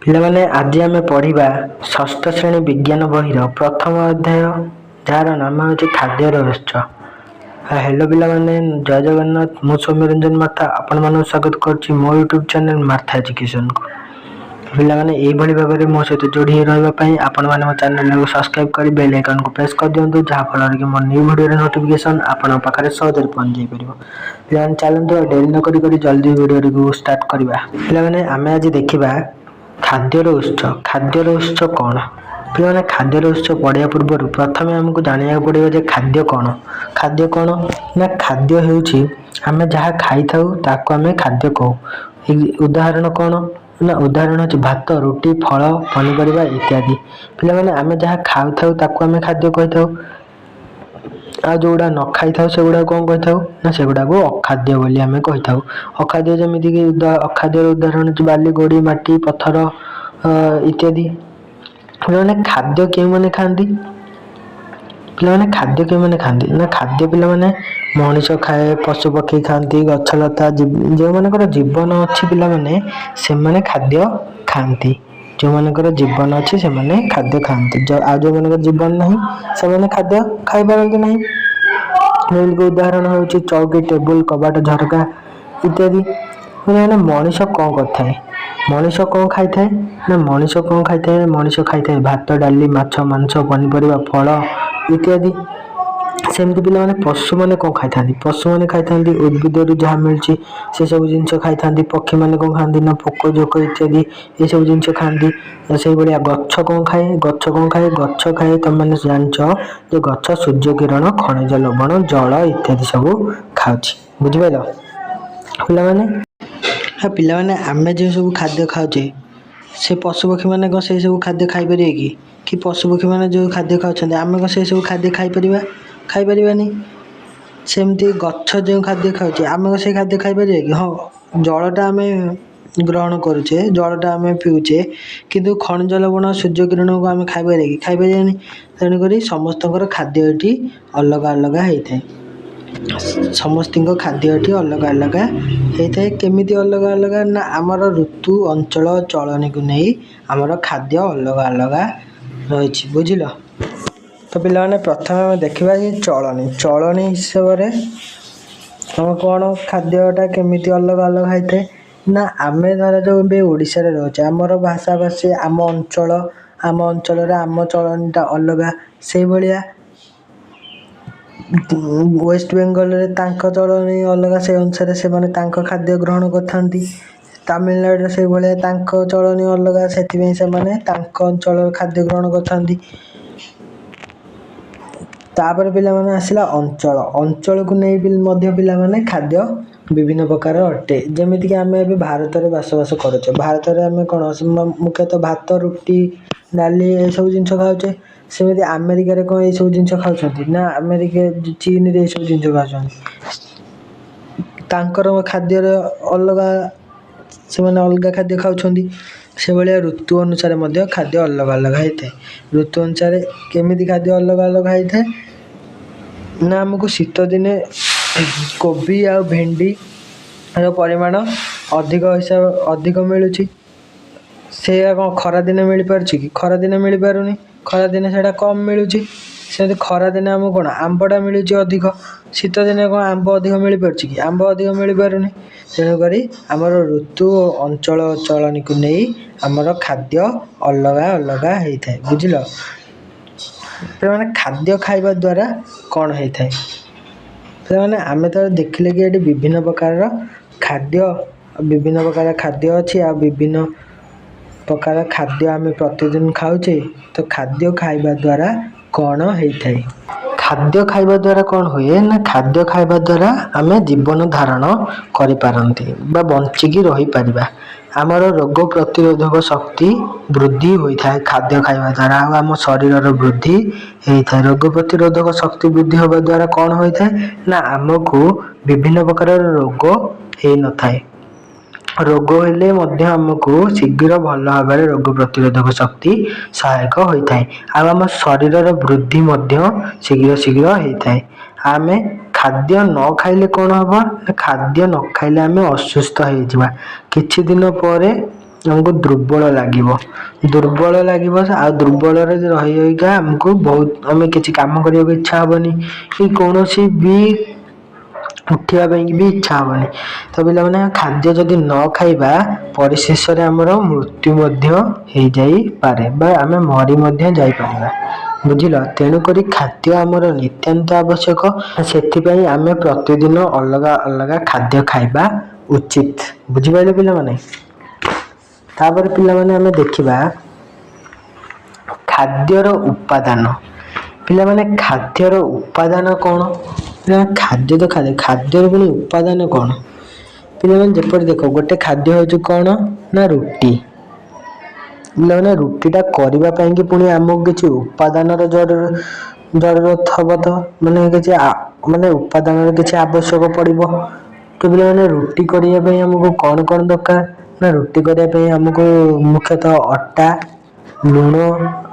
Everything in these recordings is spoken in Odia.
ପିଲାମାନେ ଆଜି ଆମେ ପଢ଼ିବା ଷଷ୍ଠ ଶ୍ରେଣୀ ବିଜ୍ଞାନ ବହିର ପ୍ରଥମ ଅଧ୍ୟାୟ, ଯାହାର ନାମ ହେଉଛି ଖାଦ୍ୟର ଉତ୍ସ। ହେଲୋ ପିଲାମାନେ, ଜୟ ଜଗନ୍ନାଥ। ମୁଁ ସୌମ୍ୟରଞ୍ଜନ ମାର୍ଥା ଆପଣମାନଙ୍କୁ ସ୍ୱାଗତ କରୁଛି ମୋ ୟୁଟ୍ୟୁବ୍ ଚ୍ୟାନେଲ୍ ମାର୍ଥା ଏଜୁକେସନ୍କୁ। ପିଲାମାନେ ଏଇଭଳି ଭାବରେ ମୋ ସହିତ ଯୋଡ଼ି ହୋଇ ରହିବା ପାଇଁ ଆପଣମାନେ ମୋ ଚ୍ୟାନେଲକୁ ସବସ୍କ୍ରାଇବ୍ କରି ବେଲ୍ ଆଇକନ୍କୁ ପ୍ରେସ୍ କରିଦିଅନ୍ତୁ, ଯାହାଫଳରେ କି ମୋ ନ୍ୟୁ ଭିଡ଼ିଓର ନୋଟିଫିକେସନ୍ ଆପଣଙ୍କ ପାଖରେ ସହଜରେ ପହଞ୍ଚି ଯାଇପାରିବ। ପିଲାମାନେ ଚାଲନ୍ତୁ ଆଉ ଡେରି ନ କରି ଜଲ୍ଦି ଭିଡ଼ିଓଟିକୁ ଷ୍ଟାର୍ଟ କରିବା। ପିଲାମାନେ ଆମେ ଆଜି ଦେଖିବା ଖାଦ୍ୟର ଉତ୍ସ। ଖାଦ୍ୟର ଉତ୍ସ କ'ଣ? ପିଲାମାନେ ଖାଦ୍ୟର ଉତ୍ସ ପଢ଼ିବା ପୂର୍ବରୁ ପ୍ରଥମେ ଆମକୁ ଜାଣିବାକୁ ପଡ଼ିବ ଯେ ଖାଦ୍ୟ କ'ଣ। ଖାଦ୍ୟ କ'ଣ ନା ଖାଦ୍ୟ ହେଉଛି ଆମେ ଯାହା ଖାଇଥାଉ ତାକୁ ଆମେ ଖାଦ୍ୟ କହୁ। ଉଦାହରଣ କ'ଣ ନା ଉଦାହରଣ ହେଉଛି ଭାତ, ରୁଟି, ଫଳ, ପନିପରିବା ଇତ୍ୟାଦି। ପିଲାମାନେ ଆମେ ଯାହା ଖାଉଥାଉ ତାକୁ ଆମେ ଖାଦ୍ୟ କହିଥାଉ, ଆଉ ଯେଉଁଗୁଡ଼ା ନ ଖାଇଥାଉ ସେଗୁଡ଼ାକୁ କ'ଣ କହିଥାଉ ନା ସେଗୁଡ଼ାକୁ ଅଖାଦ୍ୟ ବୋଲି ଆମେ କହିଥାଉ। ଅଖାଦ୍ୟ ଯେମିତିକି ଅଖାଦ୍ୟର ଉଦାହରଣ ହେଉଛି ବାଲି, ଗୋଡ଼ି, ମାଟି, ପଥର ଇତ୍ୟାଦି। ପିଲାମାନେ ଖାଦ୍ୟ କେଉଁମାନେ ଖାଆନ୍ତି? ପିଲାମାନେ ଖାଦ୍ୟ କେଉଁମାନେ ଖାଆନ୍ତି ନା ଖାଦ୍ୟ ପିଲାମାନେ ମଣିଷ ଖାଏ, ପଶୁ ପକ୍ଷୀ ଖାଆନ୍ତି, ଗଛଲତା, ଯେଉଁମାନଙ୍କର ଜୀବନ ଅଛି ପିଲାମାନେ ସେମାନେ ଖାଦ୍ୟ ଖାଆନ୍ତି। ଯେଉଁମାନଙ୍କର ଜୀବନ ଅଛି ସେମାନେ ଖାଦ୍ୟ ଖାଆନ୍ତି, ଆଉ ଯେଉଁମାନଙ୍କର ଜୀବନ ନାହିଁ ସେମାନେ ଖାଦ୍ୟ ଖାଇପାରନ୍ତି ନାହିଁ। ଯେମିତିକି ଉଦାହରଣ ହେଉଛି ଚୌକି, ଟେବୁଲ, କବାଟ, ଝରକା ଇତ୍ୟାଦି। ମାନେ ମଣିଷ କ'ଣ କରିଥାଏ? ମଣିଷ କ'ଣ ଖାଇଥାଏ ନା ମଣିଷ ଖାଇଥାଏ ଭାତ, ଡାଲି, ମାଛ, ମାଂସ, ପନିପରିବା, ଫଳ ଇତ୍ୟାଦି। ସେମିତି ପିଲାମାନେ ପଶୁମାନେ କ'ଣ ଖାଇଥାନ୍ତି? ପଶୁମାନେ ଖାଇଥାନ୍ତି ଉଦ୍ଭିଦରୁ ଯାହା ମିଳୁଛି ସେସବୁ ଜିନିଷ ଖାଇଥାନ୍ତି। ପକ୍ଷୀମାନେ କ'ଣ ଖାଆନ୍ତି ନା ପୋକ, ଜୋକ ଇତ୍ୟାଦି ଏସବୁ ଜିନିଷ ଖାଆନ୍ତି। ସେଇଭଳିଆ ଗଛ କ'ଣ ଖାଏ? ଗଛ ଖାଏ ତମେମାନେ ଜାଣିଛ ଯେ ଗଛ ସୂର୍ଯ୍ୟ କିରଣ, ଖଣିଜ ଲବଣ, ଜଳ ଇତ୍ୟାଦି ସବୁ ଖାଉଛି। ବୁଝିପାରିଲ ପିଲାମାନେ? ଆମେ ଯେଉଁ ସବୁ ଖାଦ୍ୟ ଖାଉଛେ ସେ ପଶୁପକ୍ଷୀମାନେ କ'ଣ ସେଇ ସବୁ ଖାଦ୍ୟ ଖାଇପାରିବେ କି? କି ପଶୁପକ୍ଷୀମାନେ ଯେଉଁ ଖାଦ୍ୟ ଖାଉଛନ୍ତି ଆମେ କ'ଣ ସେଇ ସବୁ ଖାଦ୍ୟ ଖାଇପାରିବା? ଖାଇପାରିବାନି। ସେମିତି ଗଛ ଯେଉଁ ଖାଦ୍ୟ ଖାଉଛି ଆମେ କ'ଣ ସେଇ ଖାଦ୍ୟ ଖାଇପାରିବା କି? ହଁ, ଜଳଟା ଆମେ ଗ୍ରହଣ କରୁଛେ, ଜଳଟା ଆମେ ପିଉଛେ, କିନ୍ତୁ ଖଣିଜ ଲବଣ, ସୂର୍ଯ୍ୟ କିରଣକୁ ଆମେ ଖାଇପାରିବା କି? ଖାଇପାରିବାନି। ତେଣୁକରି ସମସ୍ତଙ୍କର ଖାଦ୍ୟ ଏଠି ଅଲଗା ଅଲଗା ହେଇଥାଏ। ସମସ୍ତଙ୍କ ଖାଦ୍ୟ ଏଠି ଅଲଗା ଅଲଗା ହେଇଥାଏ। କେମିତି ଅଲଗା ଅଲଗା ନା ଆମର ଋତୁ, ଅଞ୍ଚଳ, ଚଳଣିକୁ ନେଇ ଆମର ଖାଦ୍ୟ ଅଲଗା ଅଲଗା ରହିଛି। ବୁଝିଲ? ତ ପିଲାମାନେ ପ୍ରଥମେ ଆମେ ଦେଖିବା ଯେ ଚଳଣି ହିସାବରେ ଆମ କ'ଣ ଖାଦ୍ୟଟା କେମିତି ଅଲଗା ଅଲଗା ହେଇଥାଏ ନା ଆମେ ଧରାଯାଉ ଏବେ ଓଡ଼ିଶାରେ ରହୁଛେ, ଆମର ଭାଷାଭାଷୀ, ଆମ ଅଞ୍ଚଳରେ ଆମ ଚଳଣିଟା ଅଲଗା। ସେଇଭଳିଆ ୱେଷ୍ଟ ବେଙ୍ଗଲରେ ତାଙ୍କ ଚଳଣି ଅଲଗା, ସେ ଅନୁସାରେ ସେମାନେ ତାଙ୍କ ଖାଦ୍ୟ ଗ୍ରହଣ କରିଥାନ୍ତି। ତାମିଲନାଡ଼ୁରେ ସେଇଭଳିଆ ତାଙ୍କ ଚଳଣି ଅଲଗା, ସେଥିପାଇଁ ସେମାନେ ତାଙ୍କ ଅଞ୍ଚଳର ଖାଦ୍ୟ ଗ୍ରହଣ କରିଥାନ୍ତି। ତାପରେ ପିଲାମାନେ ଆସିଲା ଅଞ୍ଚଳକୁ ନେଇ ମଧ୍ୟ ପିଲାମାନେ ଖାଦ୍ୟ ବିଭିନ୍ନ ପ୍ରକାର ଅଟେ। ଯେମିତିକି ଆମେ ଏବେ ଭାରତରେ ବସବାସ କରୁଛେ, ଭାରତରେ ଆମେ କ'ଣ ମୁଖ୍ୟତଃ ଭାତ, ରୁଟି, ଡାଲି ଏସବୁ ଜିନିଷ ଖାଉଛେ। ସେମିତି ଆମେରିକାରେ କ'ଣ ଏଇସବୁ ଜିନିଷ ଖାଉଛନ୍ତି ନା ଚୀନରେ ଏସବୁ ଜିନିଷ ଖାଉଛନ୍ତି। ତାଙ୍କର ଖାଦ୍ୟର ଅଲଗା, ସେମାନେ ଅଲଗା ଖାଦ୍ୟ ଖାଉଛନ୍ତି। ସେଭଳିଆ ଋତୁ ଅନୁସାରେ ମଧ୍ୟ ଖାଦ୍ୟ ଅଲଗା ଅଲଗା ହେଇଥାଏ। ଋତୁ ଅନୁସାରେ କେମିତି ଖାଦ୍ୟ ଅଲଗା ଅଲଗା ହେଇଥାଏ ନା ଆମକୁ ଶୀତ ଦିନେ କୋବି ଆଉ ଭେଣ୍ଡିର ପରିମାଣ ଅଧିକ ମିଳୁଛି। ସେଇଆ କ'ଣ ଖରାଦିନେ ମିଳିପାରୁଛି କି? ଖରାଦିନେ ମିଳିପାରୁନି, ଖରାଦିନେ ସେଇଟା କମ୍ ମିଳୁଛି। ସେମିତି ଖରାଦିନେ ଆମକୁ କ'ଣ ଆମ୍ବଟା ମିଳୁଛି ଅଧିକ, ଶୀତ ଦିନେ କ'ଣ ଆମ୍ବ ଅଧିକ ମିଳିପାରୁଛି କି? ଆମ୍ବ ଅଧିକ ମିଳିପାରୁନି। ତେଣୁକରି ଆମର ଋତୁ ଓ ଅଞ୍ଚଳ ଚଳଣିକୁ ନେଇ ଆମର ଖାଦ୍ୟ ଅଲଗା ଅଲଗା ହେଇଥାଏ। ବୁଝିଲ? ପିଲାମାନେ ଖାଦ୍ୟ ଖାଇବା ଦ୍ୱାରା କ'ଣ ହେଇଥାଏ? ପିଲାମାନେ ଆମେ ତ ଦେଖିଲେ କି ଏଠି ବିଭିନ୍ନ ପ୍ରକାର ଖାଦ୍ୟ ଅଛି, ଆଉ ବିଭିନ୍ନ ପ୍ରକାର ଖାଦ୍ୟ ଆମେ ପ୍ରତିଦିନ ଖାଉଛେ। ତ ଖାଦ୍ୟ ଖାଇବା ଦ୍ୱାରା କ'ଣ ହେଇଥାଏ? ଖାଦ୍ୟ ଖାଇବା ଦ୍ୱାରା କ'ଣ ହୁଏ ନା ଖାଦ୍ୟ ଖାଇବା ଦ୍ୱାରା ଆମେ ଜୀବନ ଧାରଣ କରିପାରନ୍ତି ବା ବଞ୍ଚିକି ରହିପାରିବା। ଆମର ରୋଗ ପ୍ରତିରୋଧକ ଶକ୍ତି ବୃଦ୍ଧି ହୋଇଥାଏ ଖାଦ୍ୟ ଖାଇବା ଦ୍ୱାରା, ଆଉ ଆମ ଶରୀରର ବୃଦ୍ଧି ହେଇଥାଏ। ରୋଗ ପ୍ରତିରୋଧକ ଶକ୍ତି ବୃଦ୍ଧି ହେବା ଦ୍ୱାରା କ'ଣ ହୋଇଥାଏ ନା ଆମକୁ ବିଭିନ୍ନ ପ୍ରକାରର ରୋଗ ହେଇନଥାଏ। ରୋଗ ହେଲେ ମଧ୍ୟ ଆମକୁ ଶୀଘ୍ର ଭଲ ଭାବରେ ରୋଗ ପ୍ରତିରୋଧକ ଶକ୍ତି ସହାୟକ ହୋଇଥାଏ, ଆଉ ଆମ ଶରୀରର ବୃଦ୍ଧି ମଧ୍ୟ ଶୀଘ୍ର ହେଇଥାଏ। ଆମେ ଖାଦ୍ୟ ନ ଖାଇଲେ କ'ଣ ହେବ ନା ଖାଦ୍ୟ ନ ଖାଇଲେ ଆମେ ଅସୁସ୍ଥ ହେଇଯିବା। କିଛି ଦିନ ପରେ ଆମକୁ ଦୁର୍ବଳ ଲାଗିବ ଆଉ ଦୁର୍ବଳରେ ରହି ରହିକା ଆମକୁ ବହୁତ ଆମେ କିଛି କାମ କରିବାକୁ ଇଚ୍ଛା ହବନି କି କୌଣସି ବି ଉଠିବା ପାଇଁ ବି ଇଚ୍ଛା ହବନି। ତ ପିଲାମାନେ ଖାଦ୍ୟ ଯଦି ନ ଖାଇବା ପରିଶେଷରେ ଆମର ମୃତ୍ୟୁ ମଧ୍ୟ ହେଇଯାଇପାରେ ବା ଆମେ ମରି ମଧ୍ୟ ଯାଇପାରିବା। ବୁଝିଲ, ତେଣୁକରି ଖାଦ୍ୟ ଆମର ନିତ୍ୟାନ୍ତ ଆବଶ୍ୟକ। ସେଥିପାଇଁ ଆମେ ପ୍ରତିଦିନ ଅଲଗା ଅଲଗା ଖାଦ୍ୟ ଖାଇବା ଉଚିତ। ବୁଝିପାରିଲେ ପିଲାମାନେ? ତାପରେ ପିଲାମାନେ ଆମେ ଦେଖିବା ଖାଦ୍ୟର ଉପାଦାନ। ପିଲାମାନେ ଖାଦ୍ୟର ଉପାଦାନ କ'ଣ? ଖାଦ୍ୟ ତ ଖାଦ୍ୟର ପୁଣି ଉପାଦାନ କ'ଣ? ପିଲାମାନେ ଯେପରି ଦେଖ, ଗୋଟେ ଖାଦ୍ୟ ହେଉଛି କ'ଣ ନା ରୁଟି। ପିଲାମାନେ ରୁଟିଟା କରିବା ପାଇଁକି ପୁଣି ଆମକୁ କିଛି ଉପାଦାନର ଜରୁରତ ହବ। ତ ମାନେ ଉପାଦାନର କିଛି ଆବଶ୍ୟକ ପଡ଼ିବ। ତ ପିଲାମାନେ ରୁଟି କରିବା ପାଇଁ ଆମକୁ କ'ଣ କ'ଣ ଦରକାର ନା ରୁଟି କରିବା ପାଇଁ ଆମକୁ ମୁଖ୍ୟତଃ ଅଟା, ଲୁଣ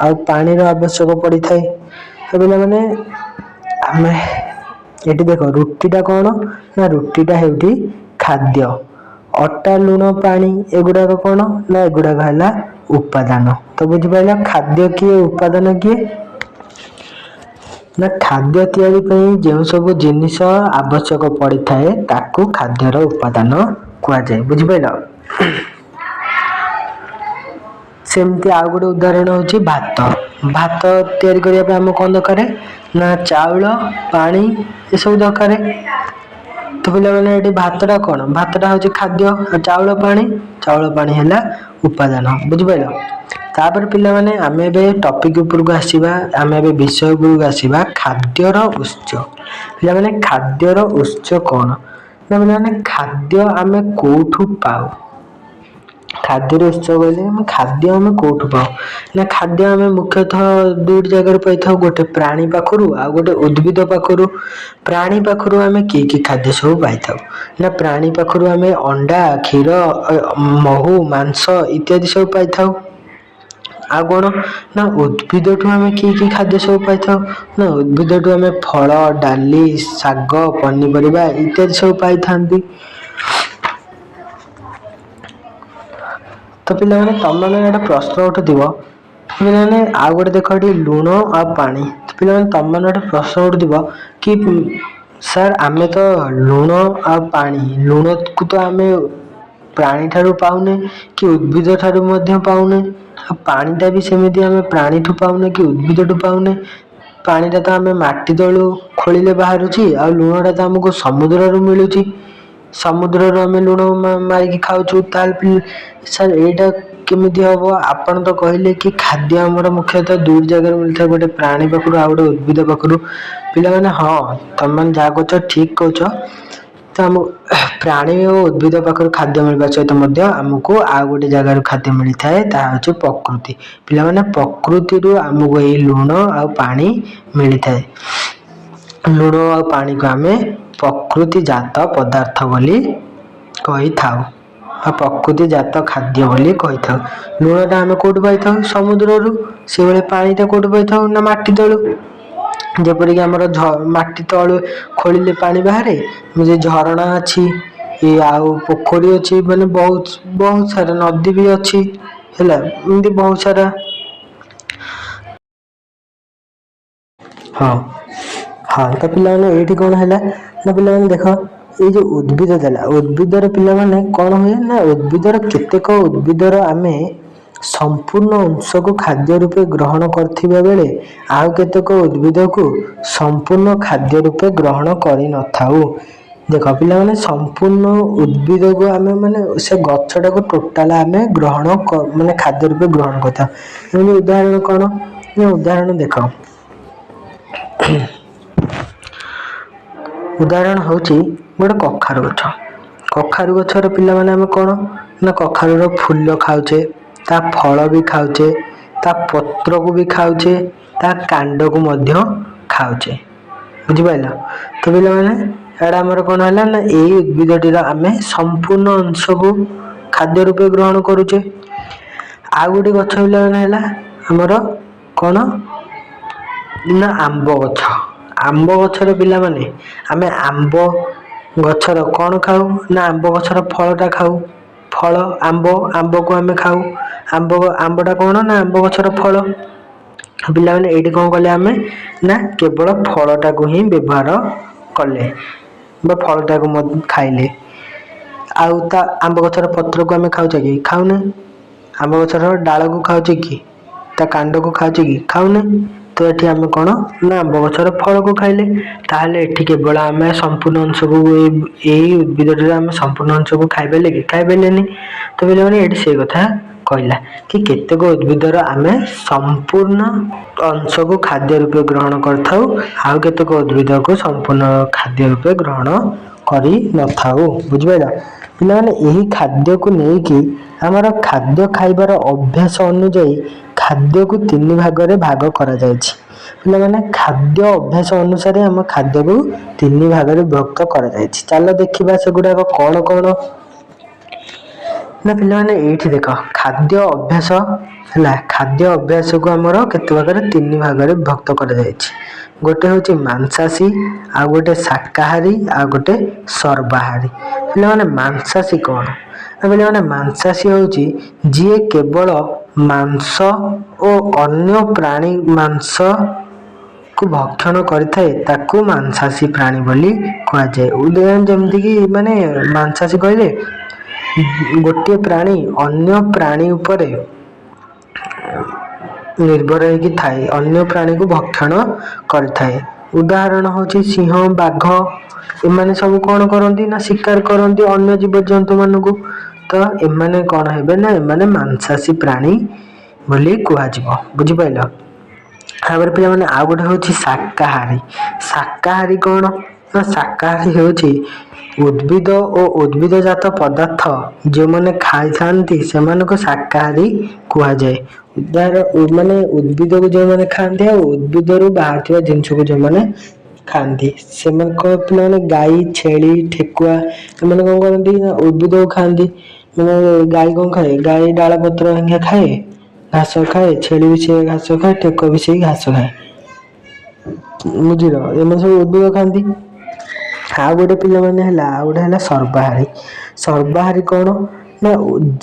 ଆଉ ପାଣିର ଆବଶ୍ୟକ ପଡ଼ିଥାଏ। ତ ପିଲାମାନେ ଆମେ ଏଠି ଦେଖ, ରୁଟିଟା କ'ଣ ନା ରୁଟିଟା ହେଉଛି ଖାଦ୍ୟ। ଅଟା, ଲୁଣ, ପାଣି ଏଗୁଡ଼ାକ କ'ଣ ନା ଏଗୁଡ଼ାକ ହେଲା ଉପାଦାନ। ତ ବୁଝିପାରିଲ, ଖାଦ୍ୟ କିଏ ଉପାଦାନ କିଏ? ନା ଖାଦ୍ୟ ତିଆରି ପାଇଁ ଯେଉଁ ସବୁ ଜିନିଷ ଆବଶ୍ୟକ ପଡ଼ିଥାଏ ତାକୁ ଖାଦ୍ୟର ଉପାଦାନ କୁହାଯାଏ। ବୁଝିପାରିଲ? ସେମିତି ଆଉ ଗୋଟେ ଉଦାହରଣ ହେଉଛି ଭାତ। ଭାତ ତିଆରି କରିବା ପାଇଁ ଆମକୁ କ'ଣ ଦରକାର ନା ଚାଉଳ, ପାଣି ଏସବୁ ଦରକାର। ତ ପିଲାମାନେ ଏଠି ଭାତଟା କ'ଣ? ଭାତଟା ହେଉଛି ଖାଦ୍ୟ। ଚାଉଳ ପାଣି ହେଲା ଉପାଦାନ। ବୁଝିପାରିଲ? ତାପରେ ପିଲାମାନେ ଆମେ ଏବେ ଟପିକ୍ ଉପରକୁ ଆସିବା, ଆମେ ଏବେ ବିଷୟ ଉପରକୁ ଆସିବା ଖାଦ୍ୟର ଉତ୍ସ। ପିଲାମାନେ ଖାଦ୍ୟର ଉତ୍ସ କ'ଣ ନା ପିଲାମାନେ ଖାଦ୍ୟ ଆମେ କେଉଁଠୁ ପାଉ? ଖାଦ୍ୟର ଉତ୍ସ କହିଲେ ଖାଦ୍ୟ ଆମେ କେଉଁଠୁ ପାଉ ନା ଖାଦ୍ୟ ଆମେ ମୁଖ୍ୟତଃ ଦୁଇଟି ଜାଗାରୁ ପାଇଥାଉ। ଗୋଟେ ପ୍ରାଣୀ ପାଖରୁ ଆଉ ଗୋଟେ ଉଦ୍ଭିଦ ପାଖରୁ। ପ୍ରାଣୀ ପାଖରୁ ଆମେ କି ଖାଦ୍ୟ ସବୁ ପାଇଥାଉ ନା ପ୍ରାଣୀ ପାଖରୁ ଆମେ ଅଣ୍ଡା, କ୍ଷୀର, ମହୁ, ମାଂସ ଇତ୍ୟାଦି ସବୁ ପାଇଥାଉ। ଆଉ କ'ଣ ନା ଉଦ୍ଭିଦଠୁ ଆମେ କି ଖାଦ୍ୟ ସବୁ ପାଇଥାଉ ନା ଉଦ୍ଭିଦଠୁ ଆମେ ଫଳ, ଡାଲି, ଶାଗ, ପନିପରିବା ଇତ୍ୟାଦି ସବୁ ପାଇଥାନ୍ତି। ତ ପିଲାମାନେ ତମମାନେ ଗୋଟେ ପ୍ରଶ୍ନ ଉଠୁଥିବ, ପିଲାମାନେ ଆଉ ଗୋଟେ ଦେଖ ଏଠି ଲୁଣ ଆଉ ପାଣି। ପିଲାମାନେ ତମମାନେ ଗୋଟେ ପ୍ରଶ୍ନ ଉଠୁଥିବ କି ସାର୍ ଆମେ ତ ଲୁଣ ଆଉ ପାଣି, ଲୁଣକୁ ତ ଆମେ ପ୍ରାଣୀ ଠାରୁ ପାଉନେ କି ଉଦ୍ଭିଦ ଠାରୁ ମଧ୍ୟ ପାଉନେ, ଆଉ ପାଣିଟା ବି ସେମିତି ଆମେ ପ୍ରାଣୀଠୁ ପାଉନେ କି ଉଦ୍ଭିଦଠୁ ପାଉନେ। ପାଣିଟା ତ ଆମେ ମାଟି ତଳୁ ଖୋଳିଲେ ବାହାରୁଛି, ଆଉ ଲୁଣଟା ତ ଆମକୁ ସମୁଦ୍ରରୁ ମିଳୁଛି। ସମୁଦ୍ରରୁ ଆମେ ଲୁଣ ମାରିକି ଖାଉଛୁ। ତାହେଲେ ସାର୍ ଏଇଟା କେମିତି ହବ? ଆପଣ ତ କହିଲେ କି ଖାଦ୍ୟ ଆମର ମୁଖ୍ୟତଃ ଦୁଇଟି ଜାଗାରୁ ମିଳିଥାଏ, ଗୋଟେ ପ୍ରାଣୀ ପାଖରୁ ଆଉ ଗୋଟେ ଉଦ୍ଭିଦ ପାଖରୁ। ପିଲାମାନେ ହଁ, ତମମାନେ ଯାହା କହୁଛ ଠିକ୍ କହୁଛ। ତ ଆମକୁ ପ୍ରାଣୀ ଓ ଉଦ୍ଭିଦ ପାଖରୁ ଖାଦ୍ୟ ମିଳିବା ସହିତ ମଧ୍ୟ ଆମକୁ ଆଉ ଗୋଟେ ଜାଗାରୁ ଖାଦ୍ୟ ମିଳିଥାଏ, ତାହା ହେଉଛି ପ୍ରକୃତି। ପିଲାମାନେ ପ୍ରକୃତିରୁ ଆମକୁ ଏଇ ଲୁଣ ଆଉ ପାଣି ମିଳିଥାଏ। ଲୁଣ ଆଉ ପାଣିକୁ ଆମେ ପ୍ରକୃତିଜାତ ପଦାର୍ଥ ବୋଲି କହିଥାଉ ବା ପ୍ରକୃତିଜାତ ଖାଦ୍ୟ ବୋଲି କହିଥାଉ। ଲୁଣଟା ଆମେ କେଉଁଠୁ ପାଇଥାଉ? ସମୁଦ୍ରରୁ। ସେଭଳି ପାଣିଟା କେଉଁଠୁ ପାଇଥାଉ ନା ମାଟି ତଳୁ। ଯେପରିକି ଆମର ମାଟି ତଳୁ ଖୋଳିଲେ ପାଣି ବାହାରେ, ଯେ ଝରଣା ଅଛି ଆଉ ପୋଖରୀ ଅଛି, ମାନେ ବହୁତ ସାରା ନଦୀ ବି ଅଛି ହେଲା, ଏମିତି ବହୁତ ସାରା। ତ ପିଲାମାନେ ଏଇଠି କ'ଣ ହେଲା ନା ପିଲାମାନେ ଦେଖ, ଏଇ ଯେଉଁ ଉଦ୍ଭିଦ ଦେଲା, ଉଦ୍ଭିଦର ପିଲାମାନେ କ'ଣ ହୁଏ ନା କେତେକ ଉଦ୍ଭିଦର ଆମେ ସମ୍ପୂର୍ଣ୍ଣ ଅଂଶକୁ ଖାଦ୍ୟ ରୂପେ ଗ୍ରହଣ କରିଥିବା ବେଳେ ଆଉ କେତେକ ଉଦ୍ଭିଦକୁ ସମ୍ପୂର୍ଣ୍ଣ ଖାଦ୍ୟ ରୂପେ ଗ୍ରହଣ କରିନଥାଉ। ଦେଖ ପିଲାମାନେ, ସମ୍ପୂର୍ଣ୍ଣ ଉଦ୍ଭିଦକୁ ଆମେ ମାନେ ସେ ଗଛଟାକୁ ଟୋଟାଲ ଆମେ ଖାଦ୍ୟ ରୂପେ ଗ୍ରହଣ କରିଥାଉ। ଏମିତି ଉଦାହରଣ କ'ଣ ନା ଉଦାହରଣ ଦେଖ, ଉଦାହରଣ ହେଉଛି ଗୋଟେ କଖାରୁ ଗଛ। କଖାରୁ ଗଛର ପିଲାମାନେ ଆମେ କ'ଣ ନା କଖାରୁର ଫୁଲ ଖାଉଛେ, ତା ଫଳ ବି ଖାଉଛେ, ତା ପତ୍ରକୁ ବି ଖାଉଛେ, ତା କାଣ୍ଡକୁ ମଧ୍ୟ ଖାଉଛେ। ବୁଝିପାରିଲ? ତ ପିଲାମାନେ ଏଇଟା ଆମର କ'ଣ ହେଲା ନା ଏଇ ଉଦ୍ଭିଦଟିର ଆମେ ସମ୍ପୂର୍ଣ୍ଣ ଅଂଶକୁ ଖାଦ୍ୟ ରୂପେ ଗ୍ରହଣ କରୁଛେ। ଆଉ ଗୋଟେ ଗଛ ପିଲାମାନେ ହେଲା ଆମର କ'ଣ ନା ଆମ୍ବ ଗଛ। ଆମ୍ବ ଗଛର ପିଲାମାନେ ଆମେ ଆମ୍ବ ଗଛର କ'ଣ ଖାଉ ନା ଆମ୍ବ ଗଛର ଫଳଟା ଖାଉ। फल आंब को आम खाऊ आंबटा कौन ना आंब गछर फल पिला मैंने ये कौन कले आम ना केवल फलटा को ही व्यवहार कले फलटा को खाइले आउ ता आंब गछर पत्र को आम खाऊचे कि खाऊने आंब गछर डाल को खाऊचे कि ता कांड को खाऊचे कि खाऊने तो ये आम कौन ना आंब गछर फल को खाइले ताहले एठी केवल आम संपूर्ण अंश को यही उद्भिद आम संपूर्ण अंश को खाइबे कि खाइबेनि तो बोले मैंने ये से कथा कहला कि केतेक उद्भिदर आम संपूर्ण अंश को खाद्य रूपे ग्रहण करथाउ आउ केतेक उद्भिद को संपूर्ण खाद्य रूपे ग्रहण करि नथाउ बुझिपाइला पिला माने यही खाद्य को लेकिन आमर खाद्य खाइबार अभ्यास अनुଯାयी खाद्य को 3 भाग रे भाग करा जायछि पिला माने खाद्य अभ्यास अनुसार हम खाद्य को 3 भाग रे विभक्त करा जायछि चलो देखिबा सेगुडा कोन कोन ना पिला माने एठी देखो खाद्य अभ्यास हला खाद्य अभ्यास को हमर केते भाग रे 3 भाग रे विभक्त करा जायछि गोटे होची मांसाशी आ गोटे शाकाहारी आ गोटे सर्वाहारी पिला माने मांसाशी कोन पिला माने मांसाशी होची जे केवल मांस और अन्य प्राणी मांस को भक्षण करिथाए ताकू मांसाशी प्राणी बोली कहा जाए उदाहरण जेमति कि माने मांसाशी कहले गोटे प्राणी अन्य प्राणी उपरे निर्भर होगी थाए अन्य प्राणी को भक्षण करिथाए उदाहरण होची सिंह बाघ एमाने सब कौन करती ना शिकार करती अन्य जीव जंतु मान को तो एमाने कौन हेबे ना एमाने मांसाशी प्राणी बोली कह बुझिपाइल तापर पे मैंने आउ गोटे होची शाकाहारी शाकाहारी कौन ना शाकाहारी होची उद्भिद और उद्भिद जात पदार्थ जो मैंने खाई थांती से को शाकाहारी कह जाए उदाहरण माने उद्भिद को जो मैंने खाते उद्भिद रु बाहर जिनस को जो मैंने खाती से पे गाई छेली ठेकुआ एम कौन करती उद्भिद को खाती मैंने गाई कौन खाए गाई डाल पत्र भांगा खाए घास खाए छेली भी से घास खाए ठेकुआ भी से घास खाए बुझिल एम सब उद्भिद खाती आउ गोटे पिला माने हला आउ गोटे हला सर्वाहारी कौन ना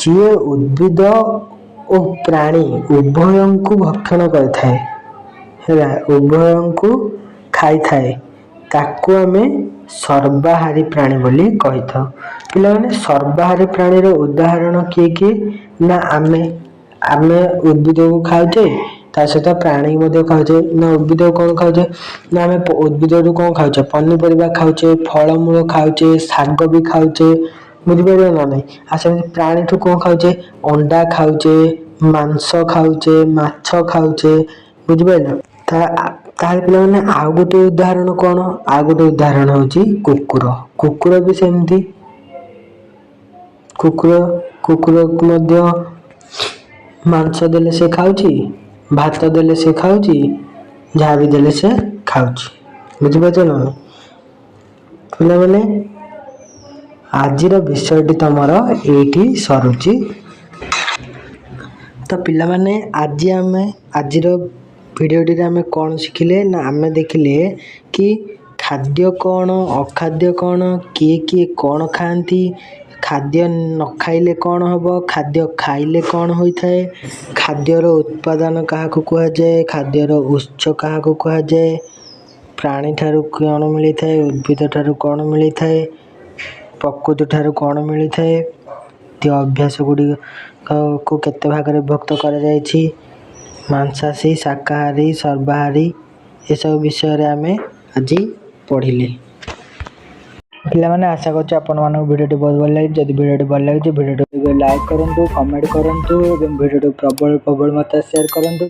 जी उद्भिद और प्राणी उभय को भक्षण करथाए हैला उभय को खाई थाए ताकू आमे सर्वाहारी प्राणी बोली कहि था पिला माने सर्वाहारी प्राणी रो उदाहरण किए ना आमे उद्भिद को खाउचे ता सहित प्राणी मध्य खाउचे ना उद्भिद कौन खाउचे ना आमे उद्भिद रु कौन खाउचे पनीपरिया खाउचे फलमूल खाउचे शाग भी खाउचे बुझिपारे ना नहीं आसे प्राणी ठू कौन खाउचे अंडा खाउचे मांस खाउचे माछ खाउचे बुझिपारे तार पिला माने आउ गोटे उदाहरण कौन आउ गोटे उदाहरण होची कुकुर भी सेमती कुकुर मध्य मांस देले से खाउची भात देले से खाउची जहाँ भी देले से खाउची बुझिपारे ना पिला माने आजिर विषयटी तुमर एठी सरुची तो पिला माने आज आमे आजिर भिडियोटी आमे कौन शिखिले ना आमे देखिले कि खाद्य कौन अखाद्य कौन किए कौन खाती खाद्य न खाइले कौन हम खाद्य खाइले कौन होता है खाद्यर उत्पादन क्या कह जाए खाद्यर उत्स क्या कह जाए प्राणी ठारू कौन मिलता है उद्भिद ठारू कौन मिलता है प्रकृति ठारू कौन मिलता है ते अभ्यास गुड़िक को केते भाग रे विभक्त करा जायछि मांसाशी शाकाहारी सर्वाहारी ये सब विषय आमे आज पढ़िले पिला माने आशा करछु आपण मानक वीडियोटी बहुत भल लगे जदि वीडियोटी भल लगे वीडियोटी लाइक करंतु कमेंट करंतु एवं वीडियोटी प्रबल मत शेयर करंतु।